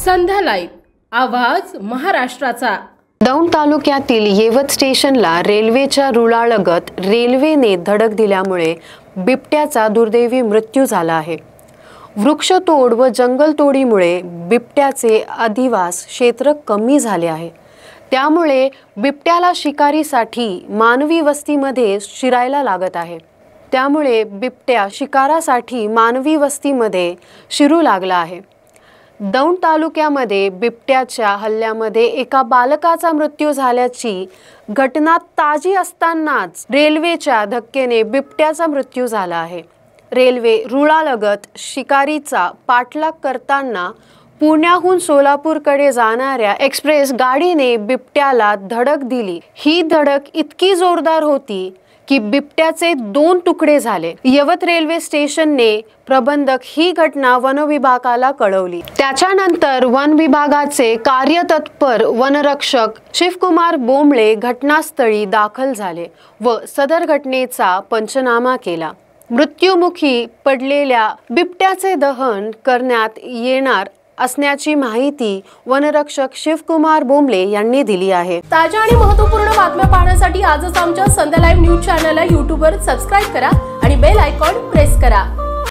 संध्या live आवाज महाराष्ट्राचा। दौंड तालुक्यातील येवत स्टेशनला रेल्वेच्या रुळालगत रेल्वेने धडक दिल्यामुळे बिबट्याचा दुर्दैवी मृत्यू झाला आहे। वृक्षतोड व जंगलतोडीमुळे बिबट्याचे अधिवास क्षेत्र कमी झाले आहे। त्यामुळे बिबट्याला शिकारीसाठी मानवी वस्तीमध्ये शिरायला लागत आहे। त्यामुळे बिबट्या शिकारासाठी मानवी वस्तीमध्ये शिरू लागला आहे। दौंड तालुक्यामध्ये बिबट्याच्या हल्ल्यामध्ये एका बालकाचा मृत्यू झाल्याची घटना ताजी असतानाच रेल्वेच्या धक्क्याने बिबट्याचा मृत्यू झाला आहे। रेल्वे रुळालगत शिकारीचा पाठलाग करताना पुण्याहून सोलापूरकडे जाणाऱ्या एक्सप्रेस गाडीने बिबट्याला धडक दिली। ही धडक इतकी जोरदार होती की बिबट्याचे 2 तुकडे झाले। येवत रेल्वे स्टेशनने प्रबंधक ही घटना वन विभागाला कळवली। त्याच्यानंतर वन विभागाचे कार्यतत्पर वनरक्षक शिवकुमार बोंबळे घटनास्थळी दाखल झाले व सदर घटनेचा पंचनामा केला। मृत्युमुखी पडलेल्या बिबट्याचे दहन करण्यात येणार असण्याची माहिती वनरक्षक शिवकुमार बोंबळे यांनी दिली आहे। ताज्या आणि महत्त्वपूर्ण बातम्या पाहण्यासाठी आजच आमच्या संध्या लाईव्ह न्यूज चॅनलला YouTube वर सबस्क्राइब करा आणि बेल आयकॉन प्रेस करा।